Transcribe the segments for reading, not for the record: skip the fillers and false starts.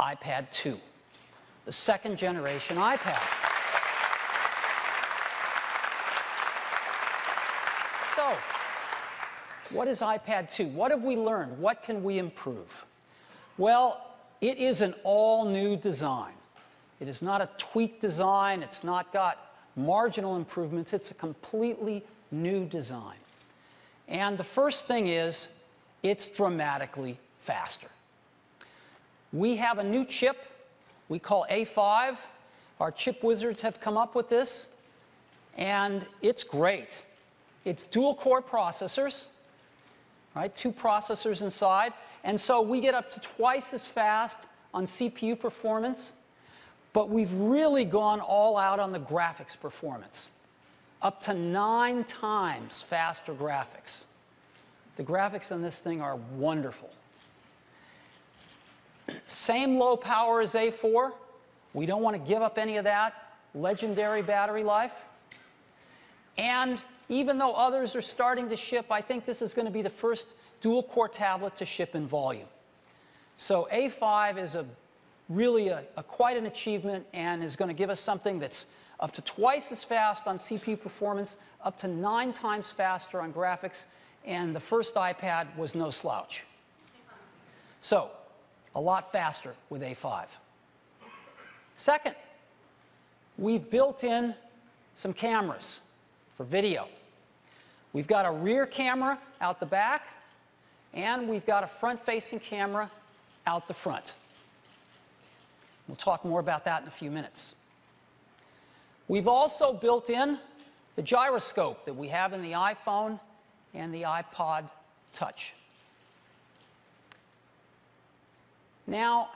iPad2, the second generation iPad. So, what is iPad2? What have we learned? What can we improve? Well, it is an all-new design. It is not a tweaked design. It's not got marginal improvements. It's a completely new design. And the first thing is, it's dramatically faster. We have a new chip we call A5. Our chip wizards have come up with this, and it's great. It's dual-core processors, right? 2 processors inside. And so we get up to twice as fast on CPU performance, but we've really gone all out on the graphics performance. Up to 9 times faster graphics. The graphics on this thing are wonderful. Same low power as A4. We don't want to give up any of that legendary battery life. And even though others are starting to ship, I think this is going to be the first dual-core tablet to ship in volume. So A5 is really quite an achievement and is going to give us something that's up to twice as fast on CPU performance, up to 9 times faster on graphics, and the first iPad was no slouch. So, a lot faster with A5. Second, we've built in some cameras for video. We've got a rear camera out the back, and we've got a front-facing camera out the front. We'll talk more about that in a few minutes. We've also built in the gyroscope that we have in the iPhone and the iPod Touch. Now,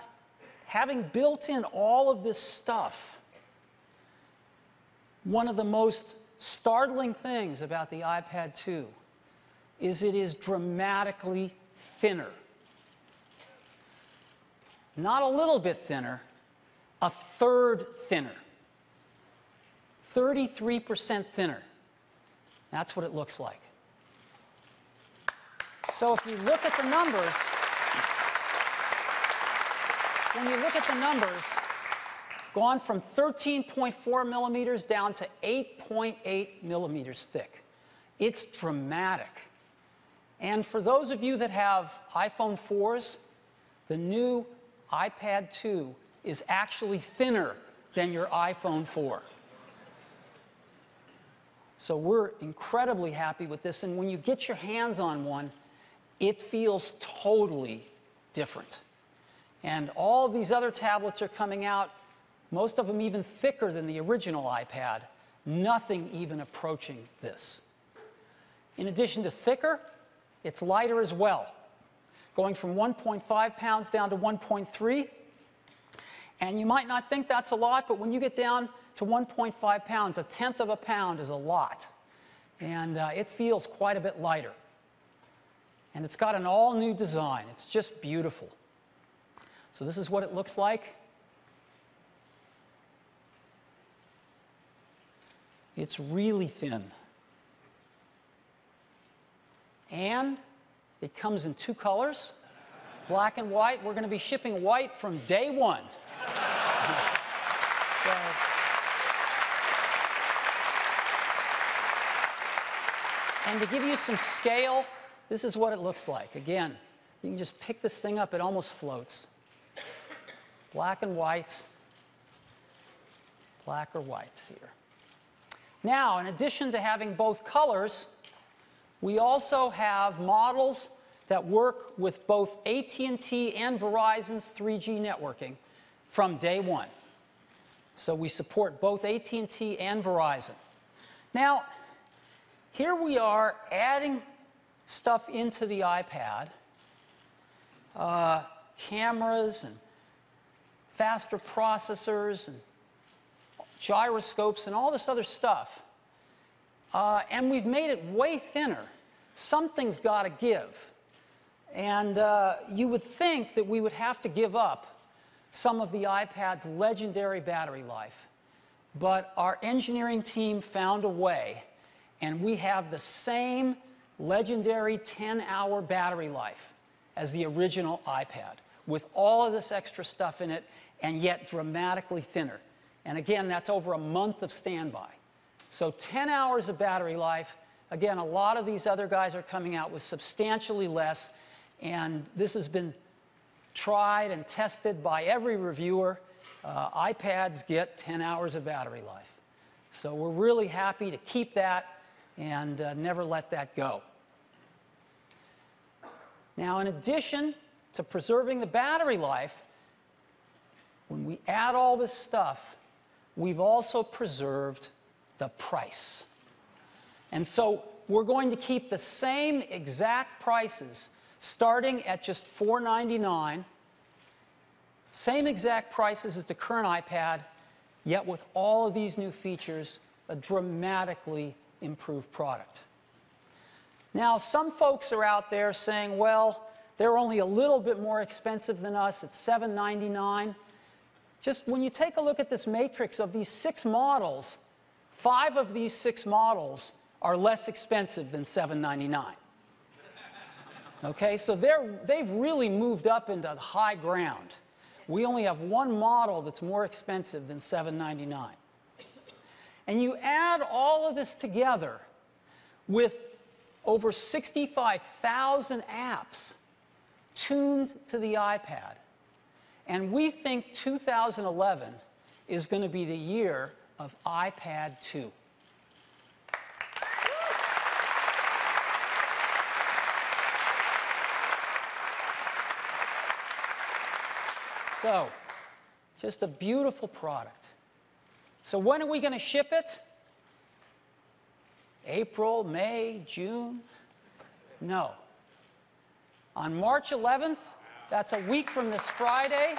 having built in all of this stuff, one of the most startling things about the iPad2 is it is dramatically thinner. Not a little bit thinner, a third thinner. 33% thinner. That's what it looks like. So if you look at the numbers, when you look at the numbers, gone from 13.4 millimeters down to 8.8 millimeters thick. It's dramatic. And for those of you that have iPhone 4s, the new iPad 2 is actually thinner than your iPhone 4. So we're incredibly happy with this, and when you get your hands on one, it feels totally different. And all of these other tablets are coming out, most of them even thicker than the original iPad, nothing even approaching this. In addition to thicker, it's lighter as well, going from 1.5 pounds down to 1.3. And you might not think that's a lot, but when you get down to 1.5 pounds, 1/10 of a pound is a lot. And it feels quite a bit lighter. And it's got an all-new design. It's just beautiful. So this is what it looks like. It's really thin. And it comes in 2 colors, black and white. We're going to be shipping white from day 1. So, and to give you some scale, this is what it looks like. Again, you can just pick this thing up. It almost floats. Black and white, black or white here. Now, in addition to having both colors, we also have models that work with both AT&T and Verizon's 3G networking from day 1. So we support both AT&T and Verizon. Now, here we are adding stuff into the iPad, cameras and faster processors and gyroscopes and all this other stuff. And we've made it way thinner. Something's got to give. And you would think that we would have to give up some of the iPad's legendary battery life. But our engineering team found a way, and we have the same legendary 10-hour battery life as the original iPad. with all of this extra stuff in it, and yet dramatically thinner. And again, that's over a month of standby. So 10 hours of battery life. Again, a lot of these other guys are coming out with substantially less, and this has been tried and tested by every reviewer. iPads get 10 hours of battery life. So we're really happy to keep that and never let that go. Now, in addition to preserving the battery life, when we add all this stuff, we've also preserved the price. And so we're going to keep the same exact prices starting at just $499, same exact prices as the current iPad, yet with all of these new features, a dramatically improved product. Now, some folks are out there saying, well, they're only a little bit more expensive than us at $799. Just when you take a look at this matrix of these 6 models, 5 of these 6 models are less expensive than $799. Okay, so they've really moved up into the high ground. We only have 1 model that's more expensive than $799. And you add all of this together with over 65,000 apps tuned to the iPad. And we think 2011 is going to be the year of iPad 2. So, just a beautiful product. So when are we going to ship it? April, May, June? No. On March 11th, that's a week from this Friday,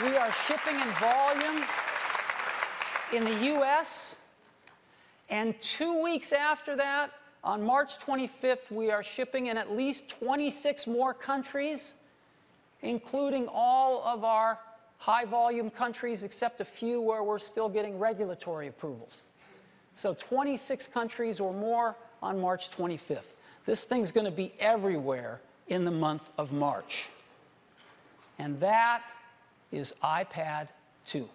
we are shipping in volume in the US. And 2 weeks after that, on March 25th, we are shipping in at least 26 more countries, including all of our high-volume countries, except a few where we're still getting regulatory approvals. So 26 countries or more on March 25th. This thing's going to be everywhere in the month of March. And that is iPad 2.